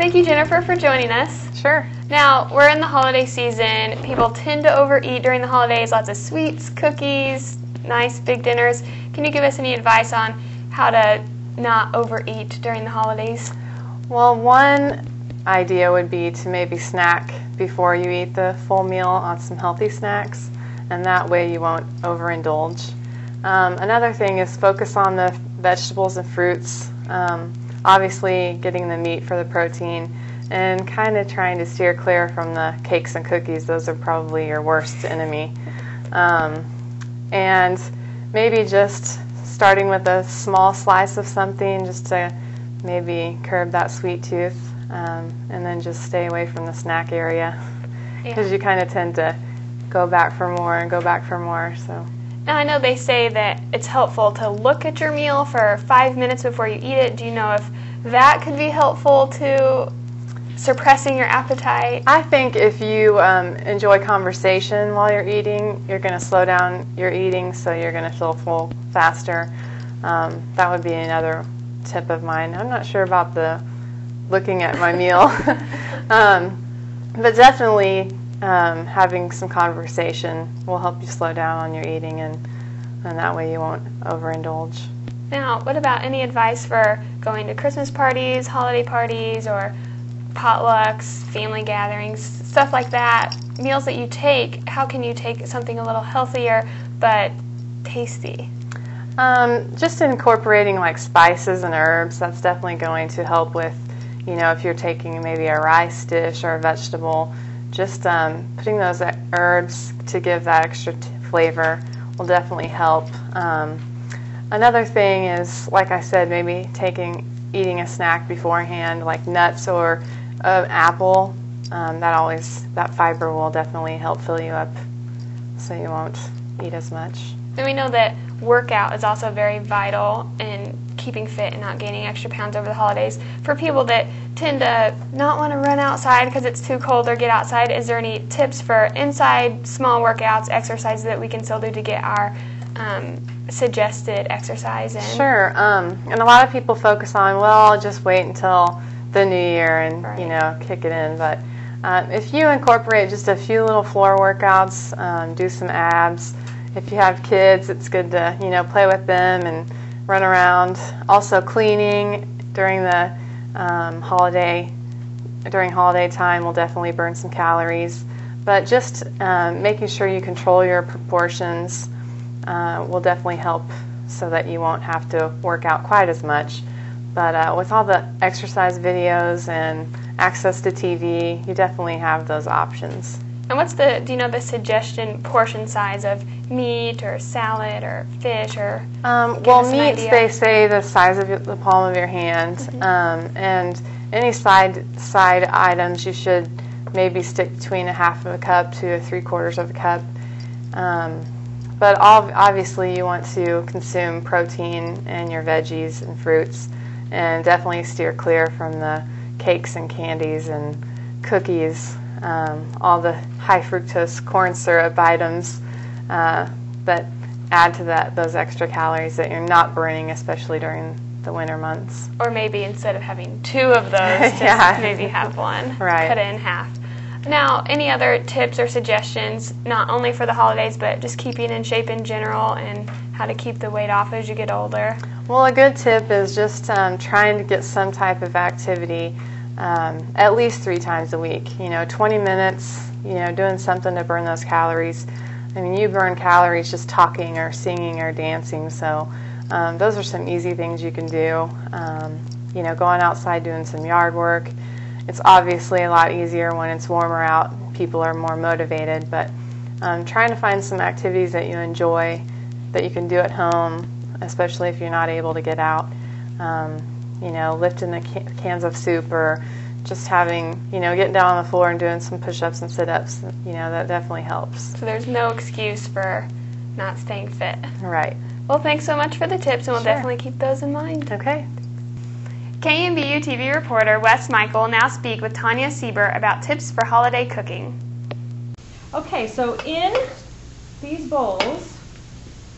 thank you, Jennifer, for joining us. Sure. Now, we're in the holiday season. People tend to overeat during the holidays, lots of sweets, cookies, nice big dinners. Can you give us any advice on how to not overeat during the holidays? Well, one idea would be to maybe snack before you eat the full meal on some healthy snacks, and that way you won't overindulge. Another thing is focus on the vegetables and fruits, obviously getting the meat for the protein, and kind of trying to steer clear from the cakes and cookies. Those are probably your worst enemy. And maybe just starting with a small slice of something just to maybe curb that sweet tooth, and then just stay away from the snack area, because you kind of tend to go back for more and go back for more. So. Now, I know they say that it's helpful to look at your meal for 5 minutes before you eat it. Do you know if that could be helpful to suppressing your appetite? I think if you enjoy conversation while you're eating, you're going to slow down your eating, so you're going to feel full faster. That would be another tip of mine. I'm not sure about the looking at my meal, but definitely having some conversation will help you slow down on your eating, and that way you won't overindulge. Now, what about any advice for going to Christmas parties, holiday parties, or potlucks, family gatherings, stuff like that? Meals that you take, how can you take something a little healthier but tasty? Just incorporating like spices and herbs, that's definitely going to help with, if you're taking maybe a rice dish or a vegetable, just putting those herbs to give that extra flavor will definitely help. Another thing is, like I said, maybe eating a snack beforehand, like nuts or an apple. That fiber will definitely help fill you up, so you won't eat as much. And we know that workout is also very vital in keeping fit and not gaining extra pounds over the holidays. For people that tend to not want to run outside because it's too cold or get outside, is there any tips for inside small workouts, exercises that we can still do to get our suggested exercise in? Sure. And a lot of people focus on, well, I'll just wait until the new year and, kick it in. But if you incorporate just a few little floor workouts, do some abs. If you have kids, it's good to, play with them and run around. Also, cleaning during the holiday time will definitely burn some calories. But just making sure you control your proportions will definitely help, so that you won't have to work out quite as much. But with all the exercise videos and access to TV, you definitely have those options. And do you know the suggestion portion size of meat or salad or fish or? Well, meats, they say the size of the palm of your hand, and any side items you should maybe stick between a half of a cup to 3/4 of a cup. But obviously you want to consume protein and your veggies and fruits, and definitely steer clear from the cakes and candies and cookies. All the high fructose corn syrup items that add to those extra calories that you're not burning, especially during the winter months. Or maybe instead of having 2 of those, just maybe have one. Right. Cut it in half. Now, any other tips or suggestions, not only for the holidays, but just keeping in shape in general, and how to keep the weight off as you get older? Well, a good tip is just trying to get some type of activity at least 3 times a week. 20 minutes, doing something to burn those calories. I mean, you burn calories just talking or singing or dancing, so those are some easy things you can do. Going outside, doing some yard work. It's obviously a lot easier when it's warmer out. People are more motivated, but trying to find some activities that you enjoy that you can do at home, especially if you're not able to get out. Lifting the cans of soup, or just getting down on the floor and doing some push-ups and sit-ups, that definitely helps. So there's no excuse for not staying fit. Right. Well, thanks so much for the tips, and we'll definitely keep those in mind. Okay. KNBU TV reporter Wes Michael will now speak with Tonya Sieber about tips for holiday cooking. Okay, so in these bowls,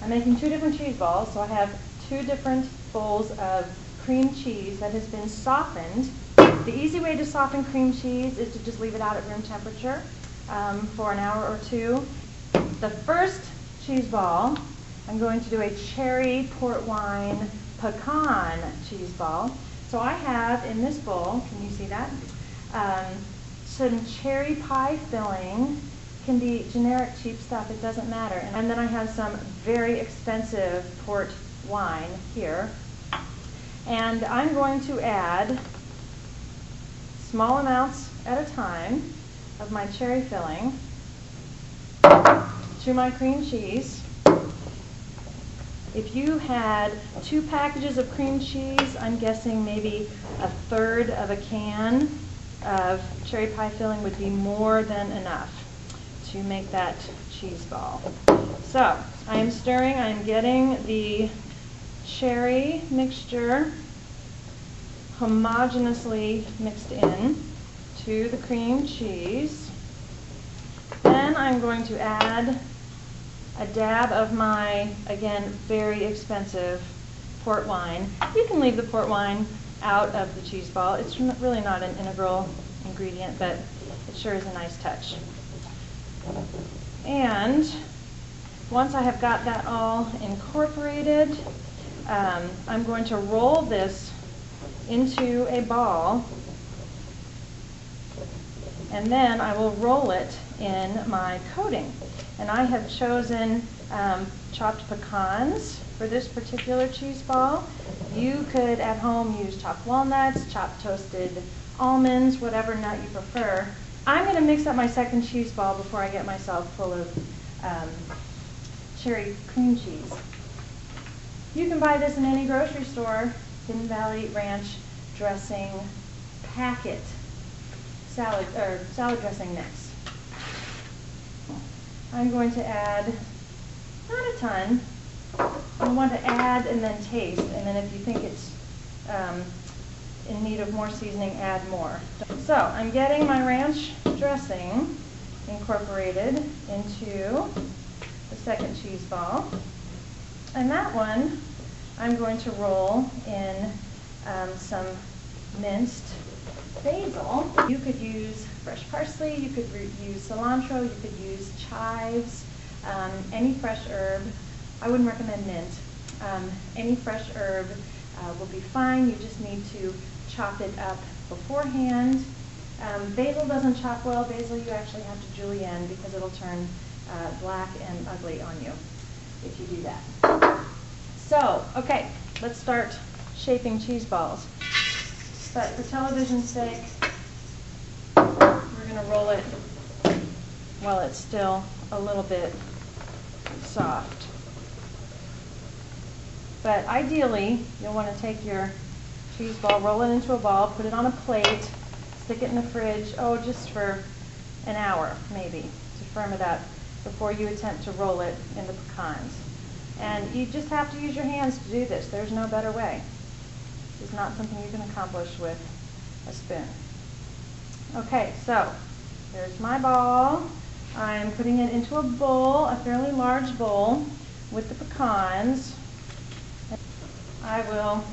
I'm making 2 different cheese balls, so I have 2 different bowls of cream cheese that has been softened The easy way to soften cream cheese is to just leave it out at room temperature for an hour or two. The first cheese ball, I'm going to do a cherry port wine pecan cheese ball. So I have in this bowl, can you see that? Some cherry pie filling. Can be generic cheap stuff, it doesn't matter. And then I have some very expensive port wine here. And I'm going to add small amounts at a time of my cherry filling to my cream cheese. If you had 2 packages of cream cheese, I'm guessing maybe 1/3 of a can of cherry pie filling would be more than enough to make that cheese ball. So I am stirring, I am getting the cherry mixture homogeneously mixed in to the cream cheese. Then I'm going to add a dab of my, again, very expensive port wine. You can leave the port wine out of the cheese ball. It's really not an integral ingredient, but it sure is a nice touch. And once I have got that all incorporated, I'm going to roll this into a ball, and then I will roll it in my coating. And I have chosen chopped pecans for this particular cheese ball. You could at home use chopped walnuts, chopped toasted almonds, whatever nut you prefer. I'm going to mix up my second cheese ball before I get myself full of cherry cream cheese. You can buy this in any grocery store. Hidden Valley Ranch dressing packet salad dressing mix. I'm going to add not a ton. I want to add and then taste, and then if you think it's in need of more seasoning, add more. So I'm getting my ranch dressing incorporated into the second cheese ball, and that one I'm going to roll in some minced basil. You could use fresh parsley, you could use cilantro, you could use chives, any fresh herb. I wouldn't recommend mint. Any fresh herb will be fine. You just need to chop it up beforehand. Basil doesn't chop well. Basil you actually have to julienne because it'll turn black and ugly on you if you do that. So, okay, let's start shaping cheese balls. But for television's sake, we're going to roll it while it's still a little bit soft. But ideally, you'll want to take your cheese ball, roll it into a ball, put it on a plate, stick it in the fridge, just for an hour maybe, to firm it up before you attempt to roll it in the pecans. And you just have to use your hands to do this. There's no better way. It's not something you can accomplish with a spoon. Okay, so there's my ball. I'm putting it into a bowl, a fairly large bowl, with the pecans. I will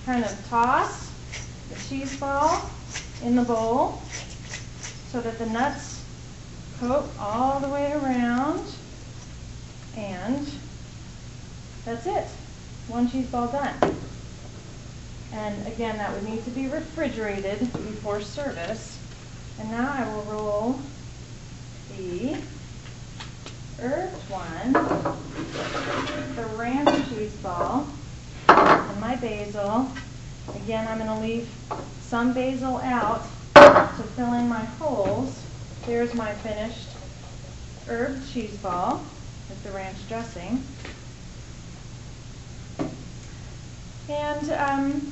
kind of toss the cheese ball in the bowl so that the nuts coat all the way around, and that's it. One cheese ball done. And again, that would need to be refrigerated before service. And now I will roll the herbed one, the ranch cheese ball, and my basil. Again, I'm going to leave some basil out to fill in my holes. There's my finished herbed cheese ball with the ranch dressing. And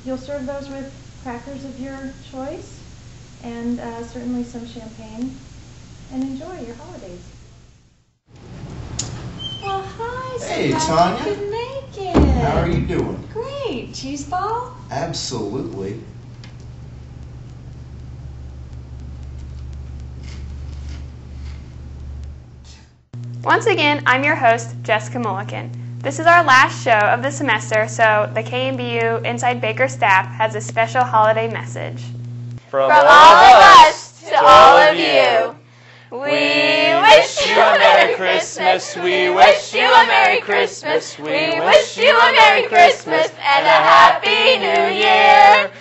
you'll serve those with crackers of your choice, and certainly some champagne, and enjoy your holidays. Well, hi, so Hey, glad Tonya. you could make it. How are you doing? Great. Cheese ball? Absolutely. Once again, I'm your host, Jessica Mulliken. This is our last show of the semester, so the KNBU Inside Baker staff has a special holiday message. From all of us to all of you, we wish you a Merry Christmas, we wish you a Merry Christmas, we wish you a Merry Christmas and a Happy New Year.